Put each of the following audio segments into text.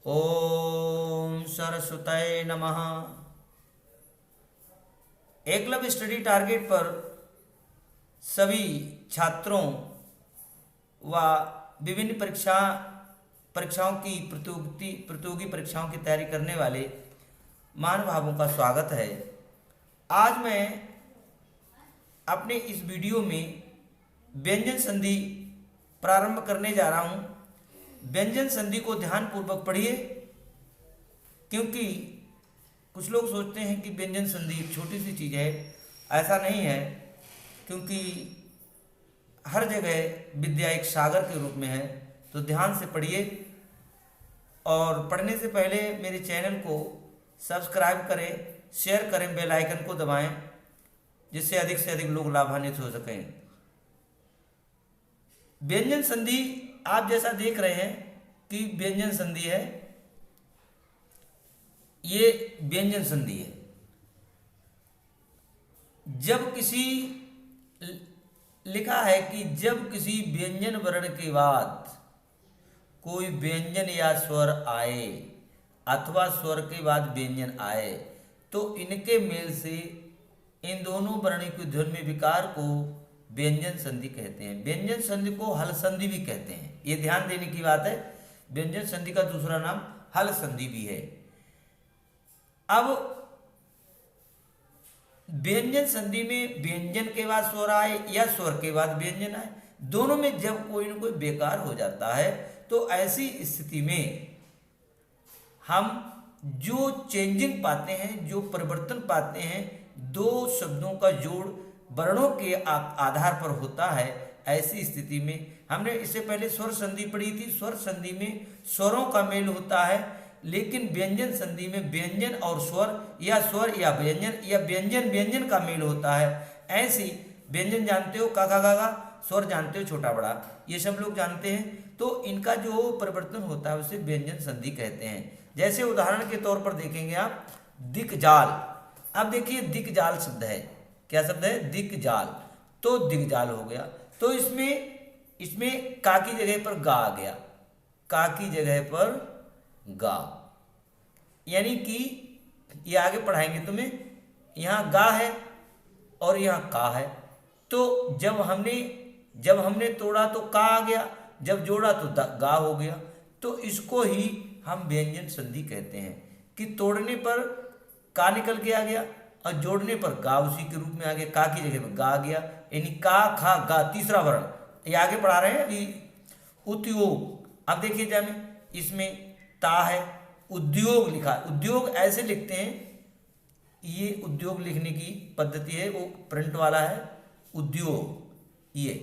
ओम सरस्वतये नमः। Eklavya study target पर सभी छात्रों व विभिन्न परीक्षाओं की प्रतियोगी परीक्षाओं की तैयारी करने वाले महानुभावों का स्वागत है। आज मैं अपने इस वीडियो में व्यंजन संधि प्रारंभ करने जा रहा हूँ। व्यंजन संधि को ध्यानपूर्वक पढ़िए, क्योंकि कुछ लोग सोचते हैं कि व्यंजन संधि एक छोटी सी चीज़ है। ऐसा नहीं है, क्योंकि हर जगह विद्या एक सागर के रूप में है। तो ध्यान से पढ़िए और पढ़ने से पहले मेरे चैनल को सब्सक्राइब करें, शेयर करें, बेल आइकन को दबाएं, जिससे अधिक से अधिक लोग लाभान्वित हो सकें। व्यंजन संधि आप जैसा देख रहे हैं कि व्यंजन संधि है, ये व्यंजन संधि है। जब किसी लिखा है कि जब किसी व्यंजन वर्ण के बाद कोई व्यंजन या स्वर आए अथवा स्वर के बाद व्यंजन आए, तो इनके मेल से इन दोनों वर्ण की ध्वनि विकार को व्यंजन संधि कहते हैं। व्यंजन संधि को हल संधि भी कहते हैं, ये ध्यान देने की बात है। व्यंजन संधि का दूसरा नाम हल संधि भी है। अब व्यंजन संधि में व्यंजन के बाद स्वर आए या स्वर के बाद व्यंजन आए, दोनों में जब कोई न कोई बेकार हो जाता है, तो ऐसी स्थिति में हम जो चेंजिंग पाते हैं, जो परिवर्तन पाते हैं, दो शब्दों का जोड़ वर्णों के आधार पर होता है। ऐसी स्थिति में हमने इससे पहले स्वर संधि पढ़ी थी। स्वर संधि में स्वरों का मेल होता है, लेकिन व्यंजन संधि में व्यंजन और स्वर या व्यंजन या व्यंजन व्यंजन का मेल होता है। ऐसी व्यंजन जानते हो, काका काका, स्वर जानते हो, छोटा बड़ा, ये सब लोग जानते हैं। तो इनका जो परिवर्तन होता है उसे व्यंजन संधि कहते हैं। जैसे उदाहरण के तौर पर देखेंगे आप, दिक्जाल। अब देखिए दिक्जाल शब्द है, क्या शब्द है? दिक्जाल। तो दिग्जाल हो गया, तो इसमें का की जगह पर गा आ गया, का की जगह पर गा, यानी कि ये आगे पढ़ाएंगे तुम्हें। यहाँ गा है और यहाँ का है, तो जब हमने तोड़ा तो का आ गया, जब जोड़ा तो गा हो गया। तो इसको ही हम व्यंजन संधि कहते हैं कि तोड़ने पर का निकल के आ गया और जोड़ने पर गा उसी के रूप में आ गया, का की जगह पर गा आ गया, यानी का खा गा, तीसरा वर्ण। ये आगे पढ़ा रहे हैं कि उद्योग। अब देखिए जाने, इसमें ता है, उद्योग लिखा। उद्योग ऐसे लिखते हैं, ये उद्योग लिखने की पद्धति है, वो प्रिंट वाला है उद्योग। ये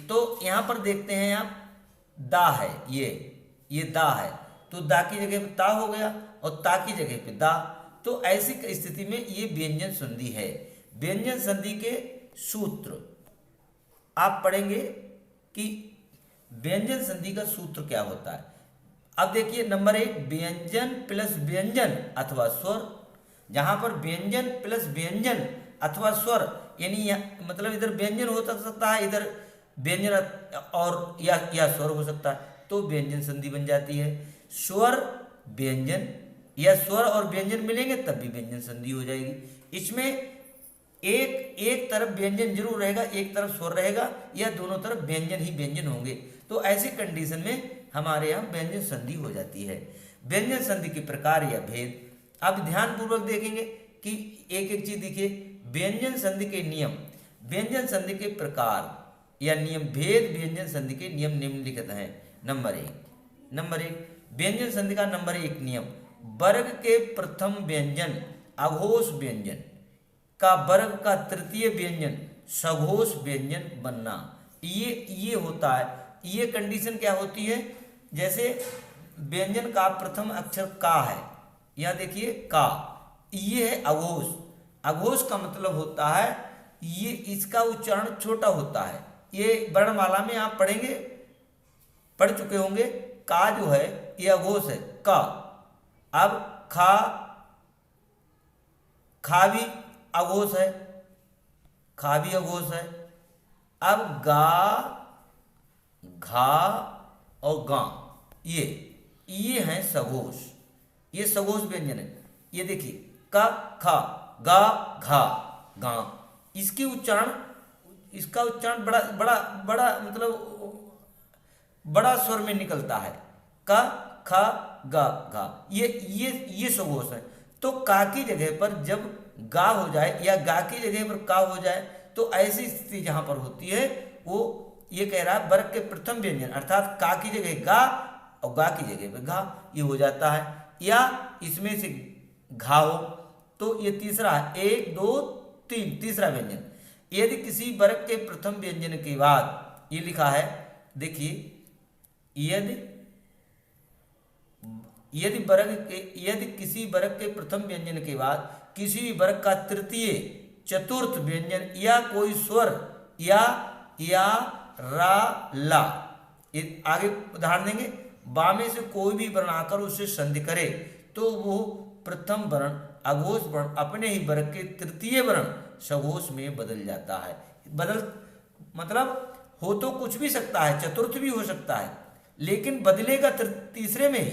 तो यहाँ पर देखते हैं आप, दा है, ये दा है, तो दा की जगह पे ता हो गया और ता की जगह पे दा। तो ऐसी स्थिति में ये व्यंजन संधि है। व्यंजन संधि के सूत्र आप पढ़ेंगे कि व्यंजन संधि का सूत्र क्या होता है। अब देखिए, नंबर 1, व्यंजन प्लस व्यंजन अथवा स्वर। जहां पर व्यंजन प्लस व्यंजन अथवा स्वर, यानी मतलब इधर व्यंजन हो सकता है, इधर व्यंजन और या स्वर हो सकता है, तो व्यंजन संधि बन जाती है। स्वर व्यंजन या स्वर और व्यंजन मिलेंगे तब भी व्यंजन संधि हो जाएगी। इसमें एक तरफ व्यंजन जरूर रहेगा, एक तरफ स्वर रहेगा, या दोनों तरफ व्यंजन ही व्यंजन होंगे। तो ऐसी कंडीशन में हमारे यहाँ व्यंजन संधि हो जाती है। व्यंजन संधि के प्रकार या भेद अब ध्यानपूर्वक देखेंगे कि एक एक चीज देखिए। व्यंजन संधि के नियम, व्यंजन संधि के प्रकार या नियम, भेद व्यंजन संधि के नियम निम्नलिखित हैं। नंबर एक व्यंजन संधि का नंबर 1 नियम, वर्ग के प्रथम व्यंजन अघोष व्यंजन का वर्ग का तृतीय व्यंजन सघोष व्यंजन बनना। ये होता है। ये कंडीशन क्या होती है? जैसे व्यंजन का प्रथम अक्षर का है, यहाँ देखिए का, ये है अघोष। अघोष का मतलब होता है ये, इसका उच्चारण छोटा होता है। ये वर्णमाला में आप पढ़ चुके होंगे। का जो है ये अघोष है, का। अब खा भी अघोष है, खा भी अघोष है। अब गा, घा और गा, ये ये हैं सघोष, ये सघोष व्यंजन है। ये देखिए का, खा, गा, घा, गा। इसका उच्चारण बड़ा बड़ा बड़ा मतलब बड़ा स्वर में निकलता है। का, खा, गा, घा, ये सघोष है। तो का की जगह पर जब गा हो जाए या गा की जगह पर का हो जाए तो ऐसी स्थिति जहां पर होती है वो ये कह रहा है वर्ग के प्रथम व्यंजन अर्थात का की जगह गा और गा की जगह पे घा ये हो जाता है, या इसमें से घा हो तो ये तीसरा है। 1 2 3 तीसरा व्यंजन। यदि किसी वर्ग के प्रथम व्यंजन के बाद ये लिखा है, देखिए यदि किसी वर्ग के प्रथम व्यंजन के बाद किसी भी वर्ग का तृतीय चतुर्थ व्यंजन या कोई स्वर या रा ला, आगे उदाहरण देंगे, बा में से कोई भी वर्ण आकर उससे संधि करे तो वो प्रथम वर्ण अघोष वर्ण अपने ही वर्ग के तृतीय वर्ण सघोष में बदल जाता है। मतलब हो तो कुछ भी सकता है, चतुर्थ भी हो सकता है, लेकिन बदलेगा तीसरे में ही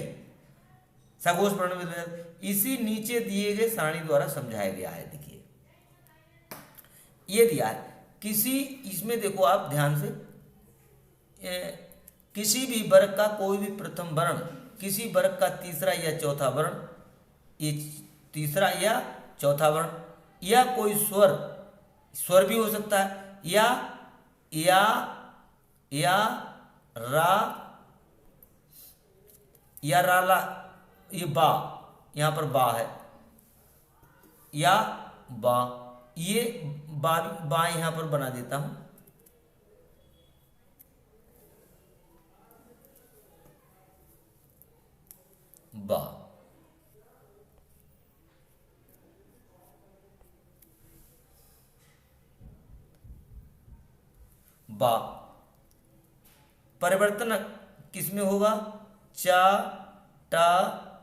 सघोष वर्ण में बदल। इसी नीचे दिए गए सारणी द्वारा समझाया गया है। देखिए ये दिया है इसमें देखो आप ध्यान से, किसी भी वर्ग का कोई भी प्रथम वर्ण किसी वर्ग का तीसरा या चौथा वर्ण, ये तीसरा या चौथा वर्ण या कोई स्वर भी हो सकता है, या रा या राला, ये बा यहाँ पर बा है, या बा, ये बा यहाँ पर बना देता हूं, बा। बा परिवर्तन किसमें होगा? चा, टा,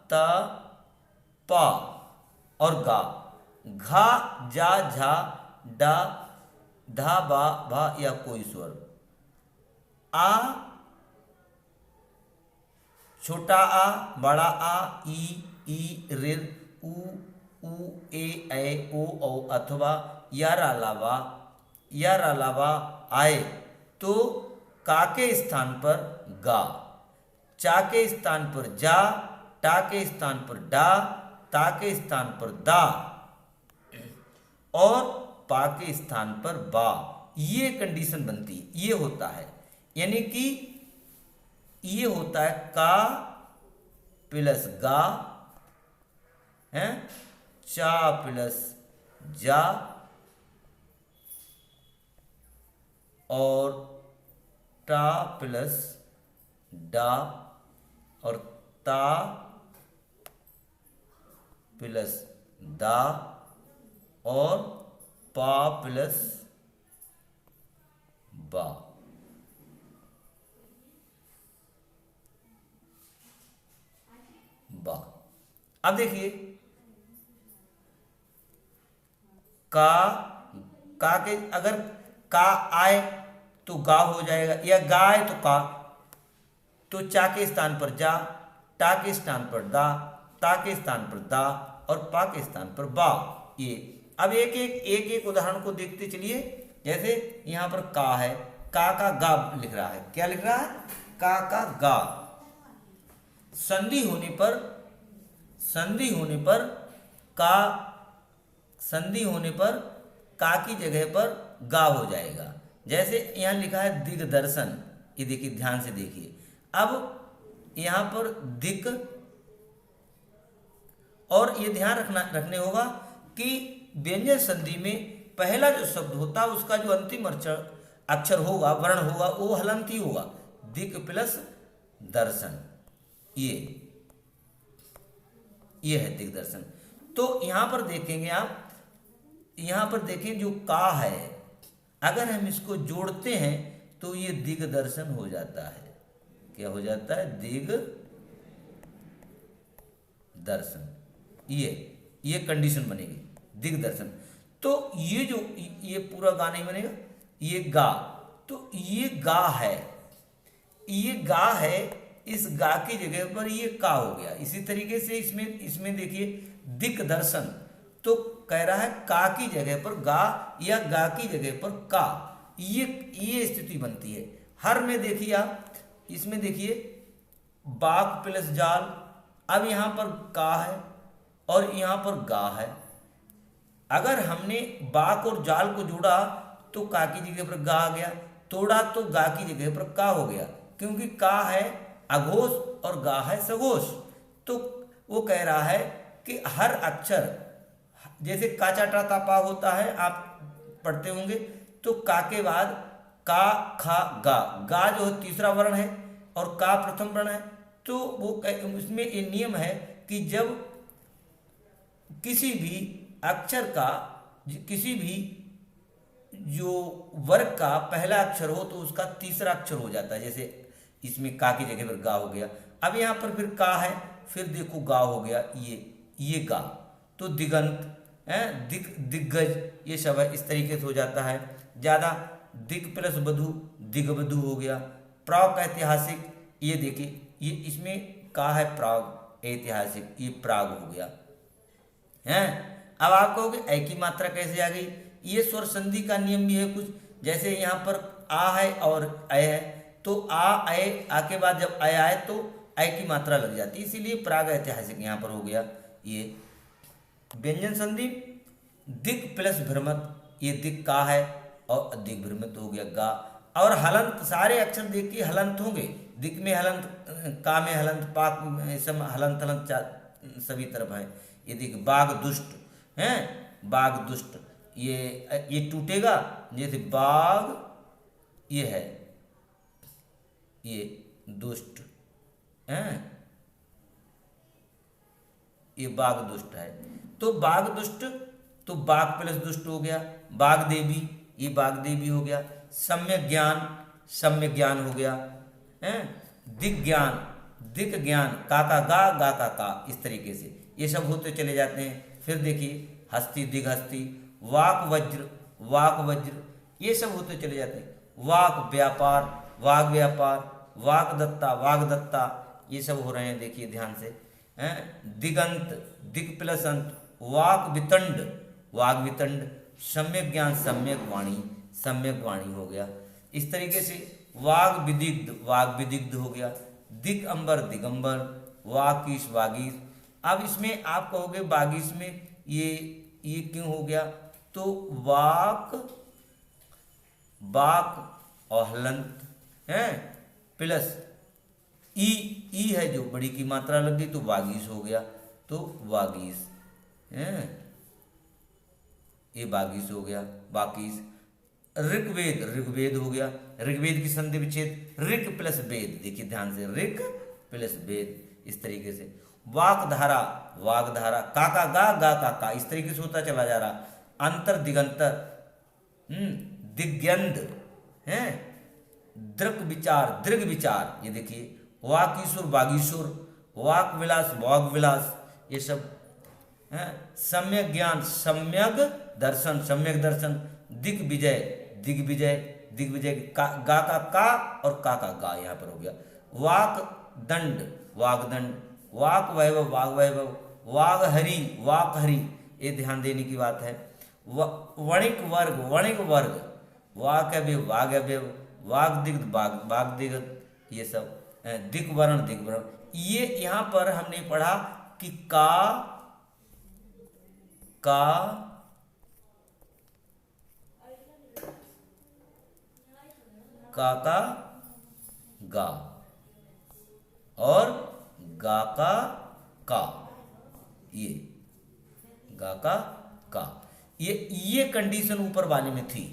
ता, पा और गा। घा, जा, झा, डा, धा, बा, भा या कोई स्वर। आ, छोटा आ, बड़ा आ, ई, ऋ, उ, ए, ओ, अथवा या रालावा आए तो का के स्थान पर गा, चा के स्थान पर जा, टा के स्थान पर डा, ता के स्थान पर दा और पा के स्थान पर बा। ये कंडीशन बनती है, ये होता है, यानी कि ये होता है का प्लस गा है, चा प्लस जा और टा प्लस डा और ता प्लस दा और पा प्लस बा। बा। अब देखिए का के अगर का आए तो गा हो जाएगा, या गा आए तो का, तो चा के स्थान पर जा, टा के स्थान पर दा, ता के स्थान पर दा और पा के स्थान पर बा। ये अब एक उदाहरण को देखते चलिए। जैसे यहां पर का है, का गा लिख रहा है, क्या लिख रहा है? का गा। संधि होने पर का की जगह पर गा हो जाएगा। जैसे यहां लिखा है दिग्दर्शन, ये देखिए ध्यान से देखिए। अब यहां पर दिक, और ये ध्यान रखने होगा कि व्यंजन संधि में पहला जो शब्द होता है उसका जो अंतिम अक्षर होगा, वर्ण होगा, वो हलंती होगा। दिक प्लस दर्शन, ये है दिग्दर्शन। तो यहां पर देखेंगे आप, यहां पर देखें जो का है, अगर हम इसको जोड़ते हैं तो ये दिग्दर्शन हो जाता है। क्या हो जाता है? दिग्दर्शन। ये कंडीशन बनेगी, दिग्दर्शन। तो ये पूरा गा नहीं बनेगा, ये गा, तो ये गा है, इस गा की जगह पर ये का हो गया। इसी तरीके से इसमें इसमें देखिए दिक दर्शन, तो कह रहा है का की जगह पर गा या गा की जगह पर का, ये स्थिति बनती है। हर में देखिए आप, इसमें देखिए बाघ प्लस जाल, अब यहाँ पर का है और यहाँ पर गा है। अगर हमने बाघ और जाल को जोड़ा तो का की जगह पर गा आ गया, तोड़ा तो गा की जगह पर का हो गया, क्योंकि का है अघोष और गा है सघोष। तो वो कह रहा है कि हर अक्षर, जैसे का चाटा तापा होता है, आप पढ़ते होंगे, तो का के बाद का खा गा, गा जो तीसरा वर्ण है और का प्रथम वर्ण है। तो वो उसमें ये नियम है कि जब किसी भी अक्षर का, किसी भी जो वर्ग का पहला अक्षर हो तो उसका तीसरा अक्षर हो जाता है। जैसे इसमें का की जगह पर गा हो गया, अब यहाँ पर फिर का है, फिर देखो गा हो गया, ये गा, तो दिगंत है, दिग्गज, ये सब है, इस तरीके से हो जाता है। ज़्यादा दिग प्लस बधु, दिग्बधु हो गया। प्राग ऐतिहासिक, ये देखिए ये इसमें का है प्राग ऐतिहासिक, ये प्राग हो गया है। अब आप कहोगे ऐ की मात्रा कैसे आ गई? ये स्वर संधि का नियम भी है कुछ, जैसे यहाँ पर आ है और ऐ है, तो आ ऐ आ के बाद जब ऐ आए तो ऐ की मात्रा लग जाती है, इसीलिए प्राग ऐतिहासिक यहाँ पर हो गया। ये व्यंजन संधि दिक प्लस भ्रमत, ये दिक का है और दिक भ्रमित हो गया गा। और हलंत, सारे अक्षर देखिए हलंत होंगे, दिक में हलंत, का में हलंत, पाक में सब हलंत हलंत सभी तरफ है। ये देखिए बाघ दुष्ट हैं, बाघ दुष्ट, ये टूटेगा, जैसे बाघ ये है, ये दुष्ट हैं, ये बाघ दुष्ट है। तो बाघ दुष्ट, तो बाघ प्लस दुष्ट हो गया। बाघ देवी, ये बाघ देवी हो गया। सम्यक ज्ञान, सम्यक ज्ञान हो गया है। दिग ज्ञान, दिक ज्ञान, का गा का, इस तरीके से ये सब होते चले जाते हैं। फिर देखिए हस्ती, दिग हस्ती, वाक वज्र, वाक वज्र, ये सब होते चले जाते हैं। वाक व्यापार, वाग व्यापार, वाक दत्ता, वाग दत्ता, ये सब हो रहे हैं, देखिए ध्यान से हैं। दिगंत, दिग प्लस अंत, वाक वितंड, वाग वितंड, सम्यक ज्ञान, सम्यक वाणी, सम्यक वाणी हो गया। इस तरीके से वाग विदिग्ध, वाग विदिग्ध हो गया। दिग अंबर, दिगंबर, वाकीश, वागीश। अब इसमें आप कहोगे बागीश में ये क्यों हो गया? तो वाक, बाक और हलंत है प्लस ई है जो बड़ी की मात्रा लग गई, तो वागीश हो गया, तो वागीश है, ये बागीश हो गया, बाकीश। ऋग्वेद, ऋग्वेद हो गया। ऋग्वेद की संधि विच्छेद ऋग प्लस वेद, देखिए ध्यान से, ऋग प्लस वेद, इस तरीके से। वाकधारा, वागधारा, का गा का, इस तरीके से होता चला जा रहा। अंतर, दिगंतर, दिग्यंध है। दृक विचार, दृग विचार, ये देखिए वाकीसुर, बागीसुर, वाक विलास, वाग विलास, ये सब है। सम्यक ज्ञान, सम्यक दर्शन, सम्यक दर्शन। दिग्विजय, दिग्विजय, दिग्विजय, गा का और का गा यहाँ पर हो गया। वाक दंड, वागदंड, वाक वैभव, वाग वैभव, वाग हरि, वाक हरि, ये ध्यान देने की बात है। वणिक वर्ग, वणिक वर्ग, वाकव्य, वागव्य, वागदिग्ध, वागदिग्ध, ये सब। दिग्वर्ण, दिग्वर्ण, ये यहाँ पर हमने पढ़ा कि का गा और गा का, ये गा का, ये कंडीशन ऊपर वाले में थी।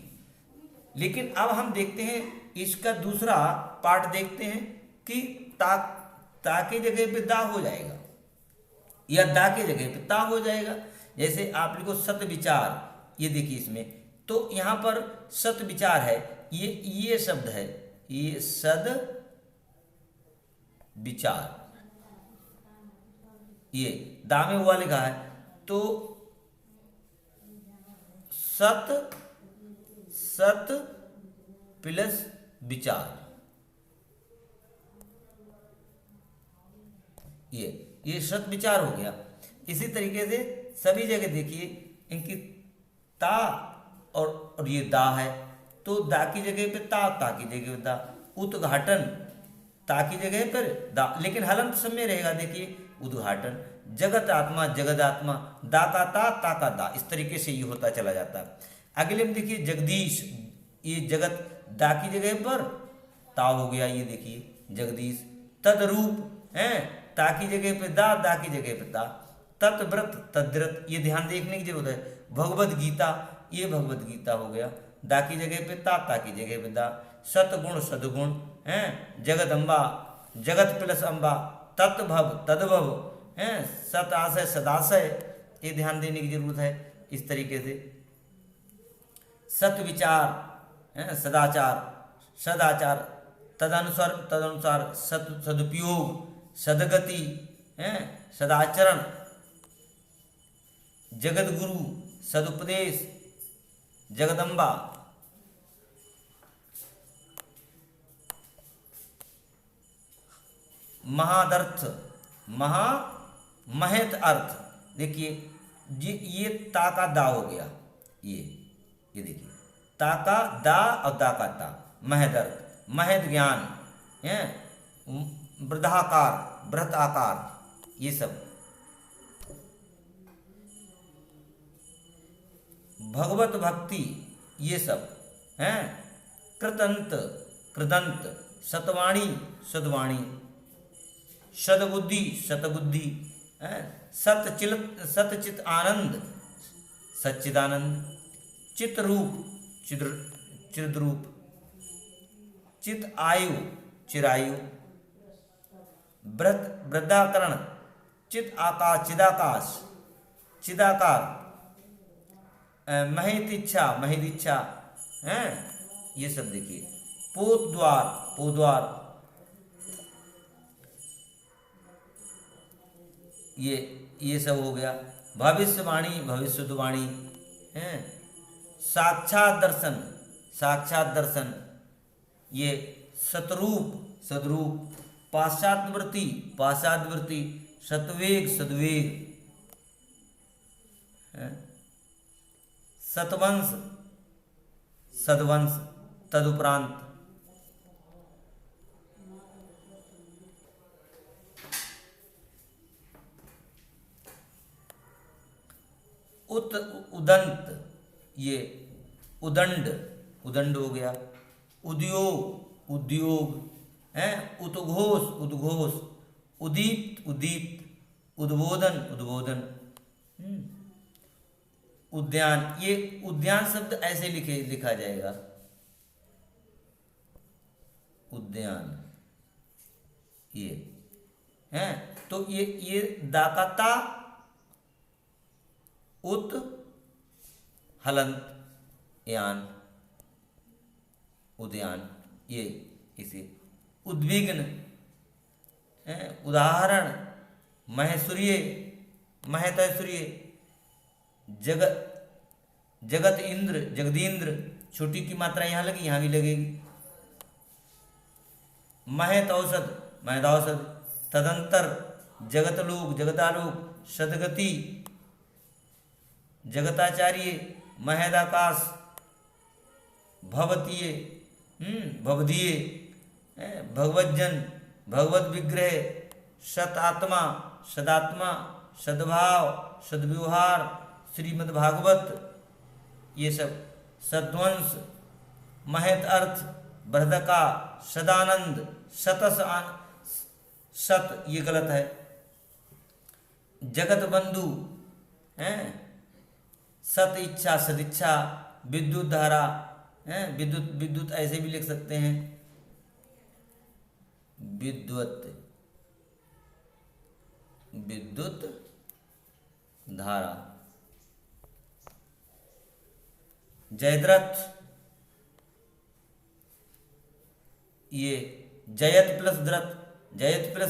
लेकिन अब हम देखते हैं इसका दूसरा पार्ट, देखते हैं कि ता की जगह पे दा हो जाएगा या दा की जगह पे ता हो जाएगा। जैसे आप लिखो सत विचार, ये देखिए इसमें, तो यहाँ पर सत विचार है, ये शब्द है, ये सद विचार, ये दामे हुआ लिखा है, तो सत प्लस विचार, ये शत विचार हो गया। इसी तरीके से सभी जगह देखिए इनकी ता और ये दा है, तो दा की जगह पे ता की जगह पे दा। उद्घाटन ता की जगह पर दा, लेकिन हलंत सब में रहेगा। देखिए उद्घाटन, जगत आत्मा जगत आत्मा, दा का ता का दा, इस तरीके से ये होता चला जाता है। अगले में देखिए जगदीश, ये जगत दा की जगह पर ता हो गया, ये देखिए जगदीश। तदरूप है, ता की जगह पे दा की जगह पे ता। तत्व्रत तद्रत, ये ध्यान देखने की जरूरत है। भगवत गीता, ये भगवत गीता हो गया, दा की जगह पे ता की जगह पे दा। सतगुण सदगुण है, जगदम्बा जगत प्लस अम्बा, तत्भव तद्भव है, सताशय सदाशय, ये ध्यान देने की जरूरत है। इस तरीके से सत विचार है, सदाचार सदाचार, तदनुसार सदुपयोग, सदगति है, सदाचरण, जगत गुरु, सदुपदेश, जगदम्बा। महादर्थ, महत अर्थ, देखिए ये ता का दा हो गया, ये देखिए ता का दा और दा का ता। महदर्थ, महद ज्ञान है, वृद्धाकार बृहत आकार, ये सब। भगवत भक्ति, ये सब हैं। कृतंत कृदंत, सतवाणी सदवाणी, सदबुद्धि सतबुद्धि है, सतचित आनंद सच्चिदानंद, चितरूप चिद्रूप, चित आयु चिरायु, वृद्धाकरण, चित आकाश चिदाकाश चिदाकार, महितिच्छा महिदिच्छा है, ये सब देखिए। पोद्वार पोद्वार, ये सब हो गया। भविष्यवाणी भविष्यवाणी है, साक्षात दर्शन, ये सतरूप सदरूप, पाश्चात्यवृत्ति, सत्वेग सद्वेग है, सतवंश सदवंश, तदुपरांत। उदंत, ये उदंड हो गया। उद्योग है, उद्घोष, उदीप्त, उद्बोधन। उद्यान, ये उद्यान शब्द ऐसे लिखा जाएगा, उद्यान, ये है। तो ये दाकाता उत हलंत यान, उद्यान, ये इसे। उद्विग्न है, उदाहरण, महसूर्य महतसूर्य, जगत इंद्र जगदींद्र, छोटी की मात्रा यहाँ लगी, यहाँ भी लगेगी। महत औसत, तदंतर, जगतलोक जगतालोक, सदगति जगताचार्य, महदाकाश, भवतीय भवदीय, भगवज्जन भगवत विग्रह, सदात्मा, सद्भाव, सद्व्यवहार, श्रीमद् भागवत, ये सब। सद्वंश, महत अर्थ, बृहदका, सदानंद, सत, ये गलत है। जगत बंधु हैं, सत इच्छा सदिच्छा, विद्युत धारा है, विद्युत ऐसे भी लिख सकते हैं, विद्युत धारा। जयद्रथ, ये जयत प्लस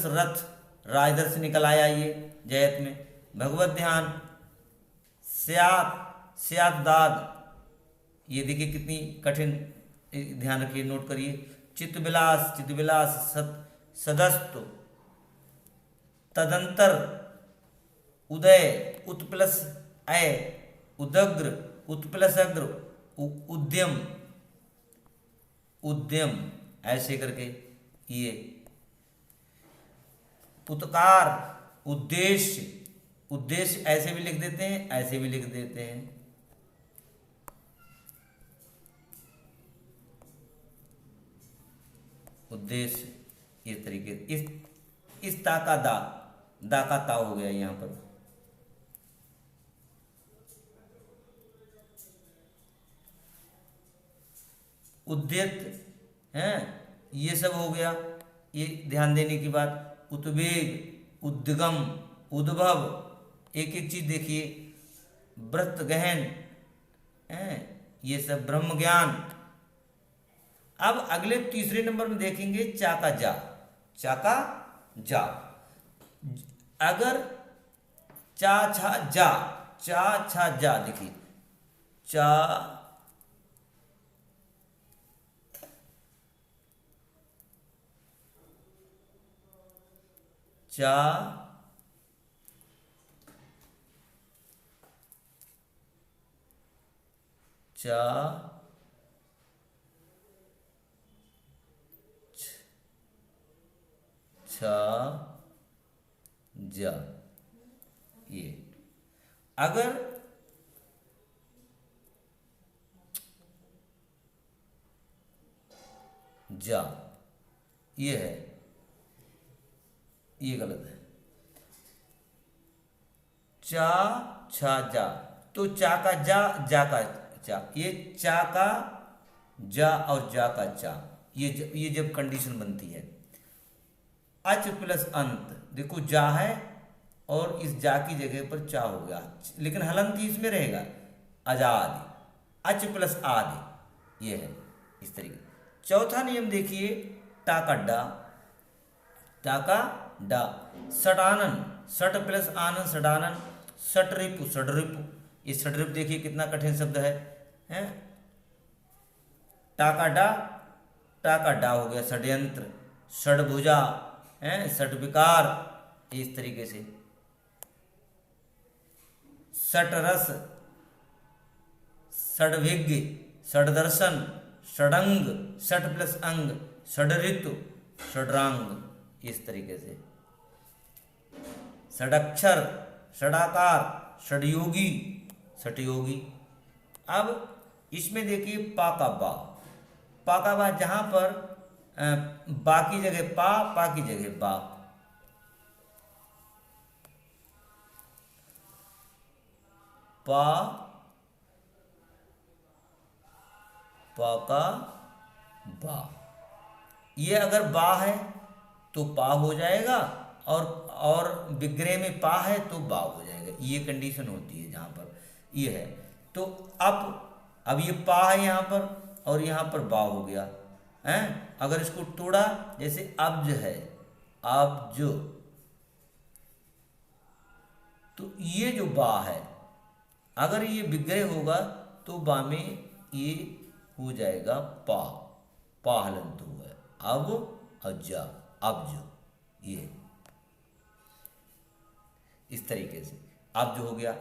रथ, रा इधर से निकल आया, ये जयत में। भगवत ध्यान, स्यात दाद, ये देखिए कितनी कठिन, ध्यान रखिए, नोट करिए। चित्त विलास सदस्तु, तदंतर, उदय उत प्लस अय, उदग्र उत प्लस अग्र, उद्यम उद्यम, ऐसे करके ये उत्कार, उद्देश्य, उद्देश्य ऐसे भी लिख देते हैं, ऐसे भी लिख देते हैं। उद्देश्य इस तरीके, इस ता का दा का ता हो गया यहां पर। उद्यत है, ये सब हो गया। ये ध्यान देने की बात। उद्वेग, उद्गम, उद्भव, एक एक चीज देखिए। व्रत गहन है, ये सब ब्रह्म ज्ञान। अब अगले तीसरे नंबर में देखेंगे चाका जा, चाका जा। अगर चा छा जा, चा छा जा, देखिए चा चा चा छा जा, ये अगर जा ये है, ये गलत है। चा छा जा, तो चा का जा का चा, ये चा का जा और जा का चा, ये जब कंडीशन बनती है। अच प्लस अंत, देखो जा है और इस जा की जगह पर चा हो गया, लेकिन हलंत इसमें रहेगा, आजाद, अच प्लस आदि, ये है इस तरीके। चौथा नियम देखिए, टा का डा, टा का डा। सटानन, सट प्लस आनन, सटानन। सटरिपु, सडरिपु, ये सडरिप देखिए कितना कठिन शब्द है? टा का डा हो गया षड्यंत्र, षडभुजा है, षडविकार, इस तरीके से। षटरस, षडविज्ञ, षडदर्शन, षडंग, षट प्लस अंग, षडऋतु, षड्रांग, इस तरीके से। षडक्षर, षडाकार, षडयोगी, षटयोगी। अब इसमें देखिए पा का बा, जहां पर बा की जगह पा की जगह बा। पा का बा, ये अगर बा है तो पा हो जाएगा, और विग्रह में पा है तो बा हो जाएगा। ये कंडीशन होती है जहाँ पर ये है। तो अब ये पा है यहाँ पर और यहाँ पर बा हो गया है। अगर इसको तोड़ा, जैसे अब्ज है, अब्ज, तो ये जो बा है, अगर ये विग्रह होगा तो बा में ये हो जाएगा पा हलंत हो गया। अब अज्जा, अब्ज, ये इस तरीके से अब्ज हो गया।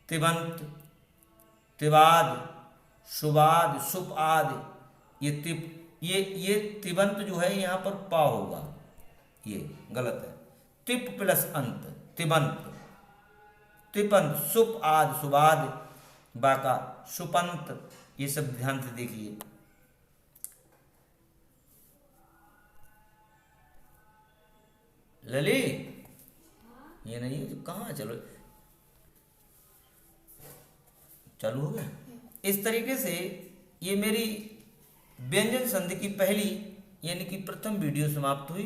तिबंत, तिवाद, शुभाद, शुभ आदि, ये तिबंत जो है यहाँ पर पा होगा, ये गलत है। तिप प्लस अंत, तिबंत, तिपंत, सुप आदि, शुभाद, बाका, सुपंत, ये सब ध्यान से देखिए। लली, ये नहीं है, कहाँ चलो चालू हो गया। इस तरीके से ये मेरी व्यंजन संधि की पहली यानी कि प्रथम वीडियो समाप्त हुई,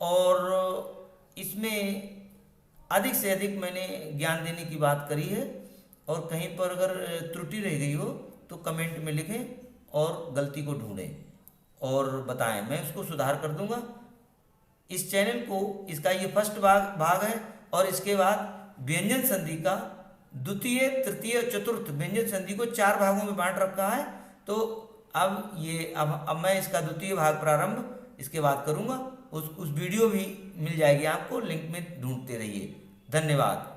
और इसमें अधिक से अधिक मैंने ज्ञान देने की बात करी है। और कहीं पर अगर त्रुटि रह गई हो तो कमेंट में लिखें और गलती को ढूंढें और बताएं, मैं उसको सुधार कर दूंगा। इस चैनल को, इसका ये फर्स्ट भाग है, और इसके बाद व्यंजन संधि का द्वितीय, तृतीय, चतुर्थ व्यंजन संधि को 4 भागों में बांट रखा है। तो अब मैं इसका द्वितीय भाग प्रारंभ इसके बाद करूँगा। उस वीडियो भी मिल जाएगी आपको, लिंक में ढूंढते रहिए। धन्यवाद।